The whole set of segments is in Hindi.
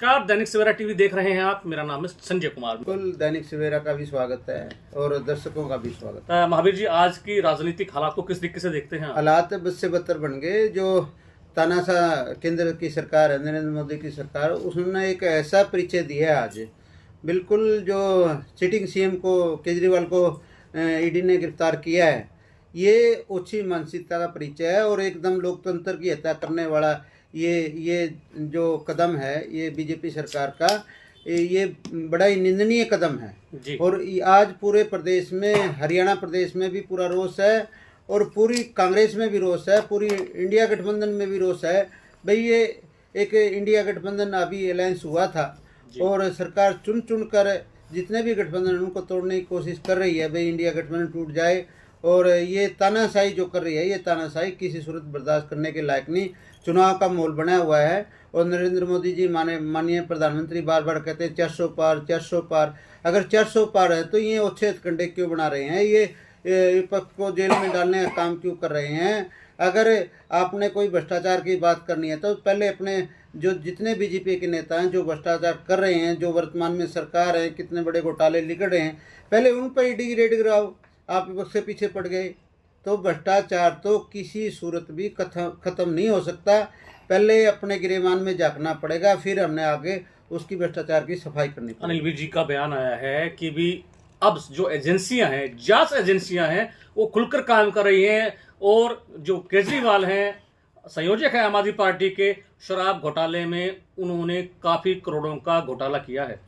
नमस्कार, दैनिक सवेरा टीवी देख रहे हैं आप। मेरा नाम है संजय कुमार। बिल्कुल, दैनिक सवेरा का भी स्वागत है और दर्शकों का भी स्वागत है। महावीर जी, आज की राजनीतिक हालात को किस तरीके से देखते हैं आप? हालात बद से बदतर बन गए। जो तानाशाह केंद्र की सरकार है, नरेंद्र मोदी की सरकार, उसने एक ऐसा परिचय दिया है आज। बिल्कुल जो सिटिंग सीएम को, केजरीवाल को ईडी ने गिरफ्तार किया है, ये ओछी मानसिकता का परिचय है और एकदम लोकतंत्र की हत्या करने वाला ये जो कदम है ये बीजेपी सरकार का, ये बड़ा ही निंदनीय कदम है जी। और आज पूरे प्रदेश में, हरियाणा प्रदेश में भी पूरा रोष है और पूरी कांग्रेस में भी रोष है, पूरी इंडिया गठबंधन में भी रोष है। भाई ये एक इंडिया गठबंधन अभी अलायंस हुआ था और सरकार चुन चुन कर जितने भी गठबंधन उनको तोड़ने की कोशिश कर रही है, भाई इंडिया गठबंधन टूट जाए। और ये तानाशाही जो कर रही है, ये तानाशाही किसी सूरत बर्दाश्त करने के लायक नहीं। चुनाव का माहौल बना हुआ है और नरेंद्र मोदी जी माननीय प्रधानमंत्री बार बार कहते हैं 400 पार 400 पार। अगर 400 पार है तो ये अच्छे कंडे क्यों बना रहे हैं, ये विपक्ष को जेल में डालने का काम क्यों कर रहे हैं? अगर आपने कोई भ्रष्टाचार की बात करनी है तो पहले अपने जो जितने बीजेपी के नेता हैं जो भ्रष्टाचार कर रहे हैं, जो वर्तमान में सरकार है, कितने बड़े घोटाले लिखड़ रहे हैं, पहले उन पर ईडी रेड गिराओ। आप विपक्ष से पीछे पड़ गए तो भ्रष्टाचार तो किसी सूरत भी खत्म नहीं हो सकता। पहले अपने गिरेबान में झांकना पड़ेगा, फिर हमने आगे उसकी भ्रष्टाचार की सफाई करनी पड़ेगी। अनिल विज जी का बयान आया है कि भी अब जो एजेंसियां हैं, जांच एजेंसियां हैं, वो खुलकर काम कर रही हैं और जो केजरीवाल हैं, संयोजक है आम आदमी पार्टी के, शराब घोटाले में उन्होंने काफी करोड़ों का घोटाला किया है।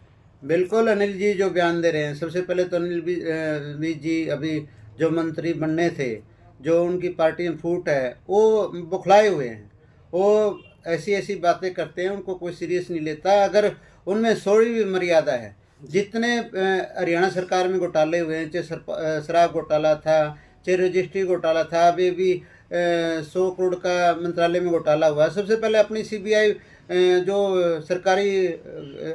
बिल्कुल, अनिल जी जो बयान दे रहे हैं, सबसे पहले तो अनिल विज जी अभी जो मंत्री बनने थे, जो उनकी पार्टी में फूट है, वो बौखलाए हुए हैं। वो ऐसी ऐसी बातें करते हैं, उनको कोई सीरियस नहीं लेता। अगर उनमें थोड़ी भी मर्यादा है, जितने हरियाणा सरकार में घोटाले हुए हैं, चाहे शराब घोटाला था, चाहे रजिस्ट्री घोटाला था, अभी भी 100 करोड़ का मंत्रालय में घोटाला हुआ। सबसे पहले अपनी सीबीआई जो सरकारी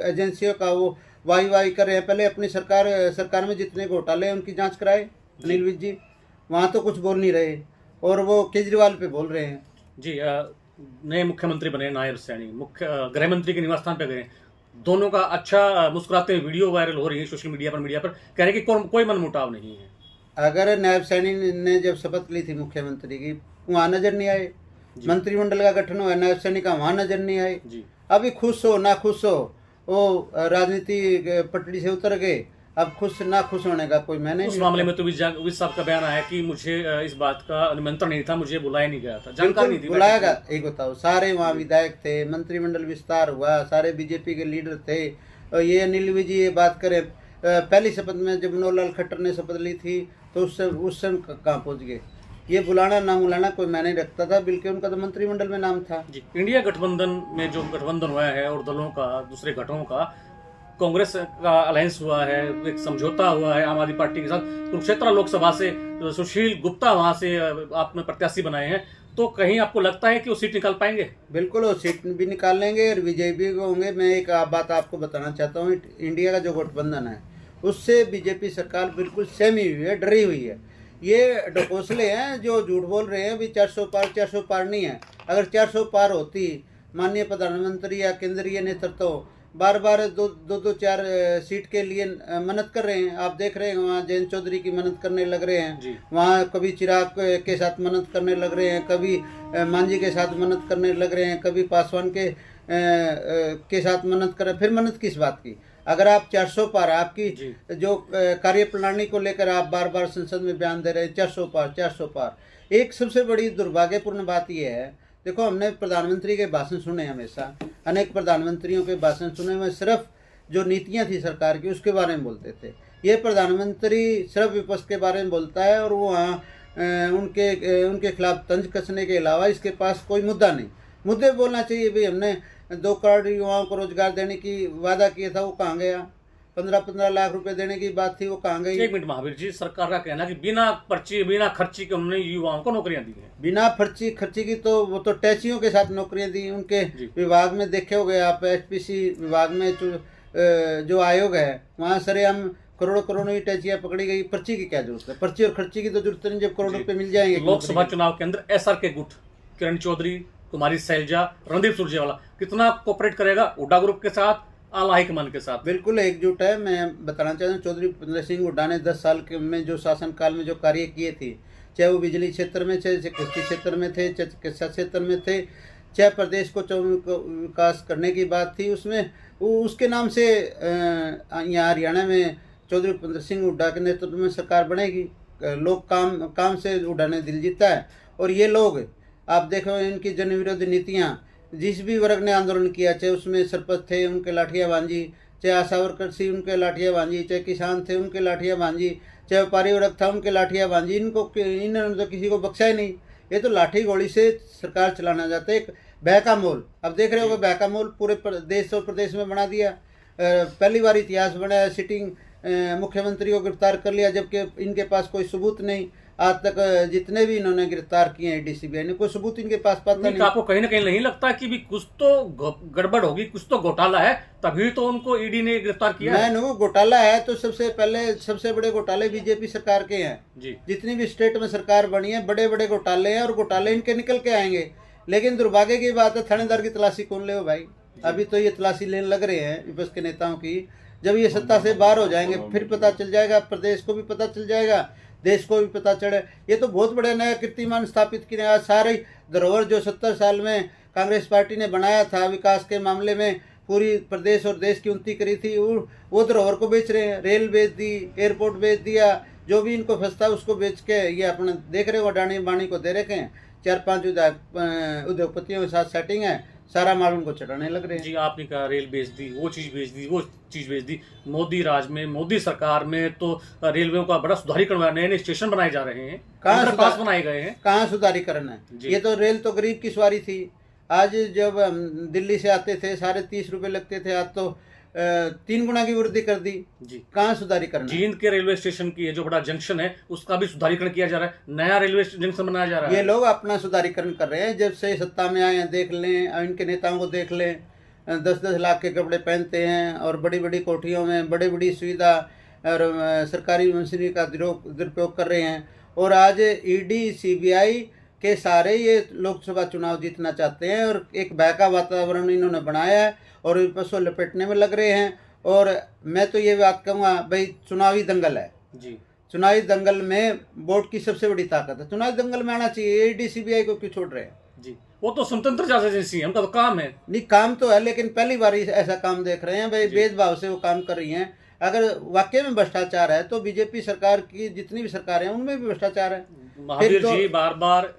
एजेंसियों का वो वाई कर रहे हैं, पहले अपनी सरकार में जितने घोटाले हैं उनकी जांच कराए अनिल विज जी। वहाँ तो कुछ बोल नहीं रहे और वो केजरीवाल पे बोल रहे हैं। जी, नए मुख्यमंत्री बने नायब सैनी, मुख्य गृह मंत्री के निवास स्थान पे गए। दोनों का अच्छा मुस्कुराते हुए वीडियो वायरल हो रही है सोशल मीडिया पर कह रहे हैं कि कोई मनमुटाव नहीं है। अगर नायब सैनी ने जब शपथ ली थी मुख्यमंत्री की, वहाँ नजर नहीं आए। मंत्रिमंडल का गठन हुआ, नायब सैनी का वहाँ नजर नहीं आए। अभी खुश हो ना खुश हो, वो राजनीति पटड़ी से उतर गए। अब खुश ना खुश होने का कोई मैंने उस मामले में तो विज साहब का बयान आया कि मुझे इस बात का निमंत्रण नहीं था, मुझे बुलाया नहीं गया था, जानकारी नहीं थी। बुलाएगा, एक बताओ, सारे वहाँ विधायक थे, मंत्रिमंडल विस्तार हुआ, सारे बीजेपी के लीडर थे। और ये अनिल विज ये बात करें, पहली शपथ में जब मनोहर लाल खट्टर ने शपथ ली थी तो उस समय कहाँ पहुँच गए? ये बुलाना ना बुलाना कोई मैंने रखता था, बल्कि उनका तो मंत्रिमंडल में नाम था। जी, इंडिया गठबंधन में जो गठबंधन हुआ है और दलों का, दूसरे गठों का, कांग्रेस का अलायंस हुआ है, एक समझौता हुआ है आम आदमी पार्टी के साथ। कुरुक्षेत्र लोकसभा से सुशील गुप्ता वहां से आपने प्रत्याशी बनाए हैं, तो कहीं आपको लगता है कि वो सीट निकाल पाएंगे? बिल्कुल, वो सीट भी निकाल लेंगे और विजय भी होंगे। मैं एक बात आपको बताना चाहता हूँ, इंडिया का जो गठबंधन है उससे बीजेपी सरकार बिल्कुल सहमी हुई है, डरी हुई है। ये ढकोसले हैं जो झूठ बोल रहे हैं भी 400 पार नहीं है। अगर 400 पार होती, माननीय प्रधानमंत्री या केंद्रीय नेतृत्व बार बार दो चार सीट के लिए मन्नत कर रहे हैं। आप देख रहे हैं वहाँ जयंत चौधरी की मन्नत करने लग रहे हैं, वहाँ कभी चिराग के साथ मन्नत करने लग रहे हैं, कभी मांझी के साथ मन्नत करने लग रहे हैं, कभी पासवान के साथ मन्नत कर रहे हैं। फिर मन्नत किस बात की? अगर आप 400 पार, आपकी जो कार्यप्रणाली को लेकर आप बार बार संसद में बयान दे रहे हैं 400 पार 400 पार। एक सबसे बड़ी दुर्भाग्यपूर्ण बात यह है, देखो हमने प्रधानमंत्री के भाषण सुने, हमेशा अनेक प्रधानमंत्रियों के भाषण सुने हुए, सिर्फ जो नीतियां थी सरकार की उसके बारे में बोलते थे। ये प्रधानमंत्री सिर्फ विपक्ष के बारे में बोलता है और वो वहाँ उनके खिलाफ तंज कसने के अलावा इसके पास कोई मुद्दा नहीं। मुद्दे बोलना चाहिए, भाई हमने 2 करोड़ युवाओं को रोजगार देने की वादा किया था, वो कहाँ गया? 15-15 लाख रुपए देने की बात थी, वो कहाँ गई? एक मिनट महावीर जी, सरकार का कहना है कि बिना पर्ची बिना खर्ची के उन्होंने युवाओं को नौकरियां दी हैं। बिना खर्ची की तो वो तो टैक्सियों के साथ नौकरियां दी। उनके विभाग में देखे होंगे आप, एचपीसी विभाग में जो आयोग है वहाँ सरेआम करोड़ों की टैक्सियां पकड़ी गई। पर्ची की क्या जरूरत है? पर्ची और खर्ची की तो जरूरत नहीं, जब करोड़ रुपए मिल जाएंगे। लोकसभा चुनाव के अंदर SRK गुट, किरण चौधरी, कुमारी शैलजा, रणदीप सुरजेवाला, कितना कोऑपरेट करेगा हुड्डा ग्रुप के साथ, आला हाईकमान के साथ? बिल्कुल एकजुट है। मैं बताना चाहता हूँ, चौधरी भूपेंद्र सिंह हुड्डा ने 10 साल में जो शासनकाल में जो कार्य किए थे, चाहे वो बिजली क्षेत्र में, चाहे कृषि क्षेत्र में थे, चाहे चिकित्सा क्षेत्र में थे, चाहे प्रदेश को विकास करने की बात थी, उसमें उसके नाम से यहाँ हरियाणा में चौधरी भूपेंद्र सिंह हुड्डा के नेतृत्व में सरकार बनेगी। लोग काम से हुड्डा ने दिल जीता है। और ये लोग आप देखो, इनकी जन विरोधी नीतियाँ, जिस भी वर्ग ने आंदोलन किया, चाहे उसमें सरपंच थे उनके लाठियाँ भांजी, चाहे आशा वर्कर थी उनके लाठियाँ भांजी, चाहे किसान थे उनके लाठियाँ भांजी, चाहे व्यापारी वर्ग था उनके लाठियाँ भांजी, इन्होंने तो किसी को बख्शा ही नहीं। ये तो लाठी गोली से सरकार चलाना चाहते हैं। एक बहका मोल, अब देख रहे हो कि बहका मोल पूरे देश और प्रदेश में बना दिया। पहली बार इतिहास बनाया, सिटिंग मुख्यमंत्री को गिरफ्तार कर लिया, जबकि इनके पास कोई सबूत नहीं। आज तक जितने भी इन्होंने गिरफ्तार किए हैं डीसीबीआई ने, कोई सबूत इनके पास पाता नहीं। आपको कहीं ना कहीं नहीं लगता कि भी कुछ तो गड़बड़ होगी, कुछ तो घोटाला है, तभी तो उनको ईडी ने गिरफ्तार किया? मैं घोटाला है तो सबसे बड़े घोटाले बीजेपी सरकार के हैं जी। जितनी भी स्टेट में सरकार बनी है, बड़े बड़े घोटाले हैं और घोटाले इनके निकल के आएंगे। लेकिन दुर्भाग्य की बात है, थानेदार की तलाशी कौन ले हो भाई? अभी तो ये तलाशी लेने लग रहे हैं विपक्ष के नेताओं की। जब ये सत्ता से बाहर हो जाएंगे फिर पता चल जाएगा, प्रदेश को भी पता चल जाएगा, देश को भी पता चले। ये तो बहुत बड़े नया कीर्तिमान स्थापित किया। आज सारे धरोहर जो 70 साल में कांग्रेस पार्टी ने बनाया था विकास के मामले में, पूरी प्रदेश और देश की उन्नति करी थी, वो धरोहर को बेच रहे हैं। रेल बेच दी, एयरपोर्ट बेच दिया, जो भी इनको फंसता उसको बेच के ये अपने देख रहे हो, अडानी बाणी को दे रखे हैं। 4-5 उद्योगपतियों के साथ सेटिंग है, सारा माल उनको चढ़ाने लग रहे हैं। जी, आपने कहा रेल बेच दी, वो चीज़ बेच दी, वो चीज़ बेच दी। मोदी राज में, मोदी सरकार में तो रेलवे का बड़ा सुधारीकरण हुआ, नए नए स्टेशन बनाए जा रहे हैं, कहाँ बनाए गए हैं, कहाँ सुधारीकरण है? ये तो रेल तो गरीब की सवारी थी। आज जब दिल्ली से आते थे 30.5 रुपये लगते थे, आज तो 3 गुना की वृद्धि कर दी जी। कहाँ सुधारीकरण? जींद के रेलवे स्टेशन की जो बड़ा जंक्शन है उसका भी सुधारीकरण किया जा रहा है, नया रेलवे जंक्शन बनाया जा रहा है। ये लोग अपना सुधारीकरण कर रहे हैं। जब से सत्ता में आए हैं, देख लें इनके नेताओं को, देख लें 10-10 लाख के कपड़े पहनते हैं और बड़ी बड़ी कोठियों में बड़ी बड़ी सुविधा और सरकारी मशीनरी का दुरुपयोग कर रहे हैं। और आज ईडी सीबीआई के सारे ये लोकसभा चुनाव जीतना चाहते हैं और एक बहका वातावरण इन्होंने बनाया है और विपक्ष को लपेटने में लग रहे हैं। और मैं तो ये बात कहूँगा भाई, चुनावी दंगल है जी। चुनावी दंगल में वोट की सबसे बड़ी ताकत है, चुनावी दंगल में आना चाहिए। ईडी सीबीआई को क्यों छोड़ रहे हैं जी? वो तो स्वतंत्र जांच एजेंसी है, उनका तो काम है। नहीं, काम तो है, लेकिन पहली बार ऐसा काम देख रहे हैं भाई, भेदभाव से वो काम कर रही हैं। अगर वाकई में भ्रष्टाचार है तो बीजेपी सरकार की जितनी भी सरकारें हैं उनमें भी भ्रष्टाचार है। महावीर जी, बार बार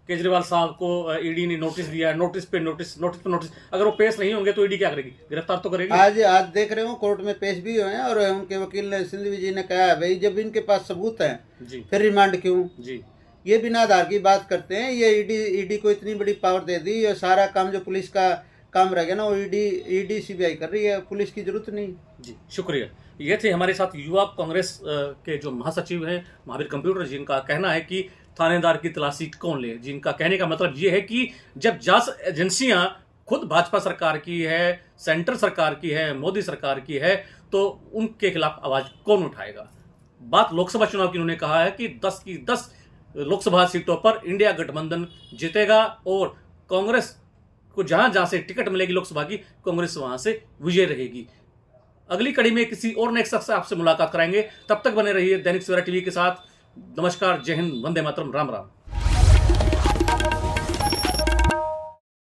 केजरीवाल साहब को ईडी ने नोटिस दिया, नोटिस पे नोटिस, नोटिस पे नोटिस। अगर वो पेश नहीं होंगे तो ईडी क्या करेगी? गिरफ्तार तो करेगी। आज देख रहे हो कोर्ट में पेश भी हुए हैं और उनके वकील ने, सिंधवी जी ने कहा है भाई, जब इनके पास सबूत है जी, फिर रिमांड क्यों जी? ये बिना आधार की बात करते हैं। ये ईडी को इतनी बड़ी पावर दे दी और सारा काम जो पुलिस का काम रह गया ना, वो ईडी सीबीआई कर रही है, पुलिस की जरूरत नहीं जी। शुक्रिया। ये थे हमारे साथ युवा कांग्रेस के जो महासचिव हैं महावीर कंप्यूटर, जिनका कहना है कि थानेदार की तलाशी कौन ले। जिनका कहने का मतलब ये है कि जब जांच एजेंसियां खुद भाजपा सरकार की है, सेंटर सरकार की है, मोदी सरकार की है, तो उनके खिलाफ आवाज कौन उठाएगा? बात लोकसभा चुनाव की उन्होंने कहा है कि 10 की 10 लोकसभा सीटों पर इंडिया गठबंधन जीतेगा और कांग्रेस को जहां जहां से टिकट मिलेगी लोकसभा की, कांग्रेस वहां से विजय रहेगी। अगली कड़ी में किसी और नेक्स्ट शख्स से आपसे मुलाकात कराएंगे। तब तक बने रहिए दैनिक सवेरा टीवी के साथ। नमस्कार, जय हिंद, वंदे मातरम, राम राम।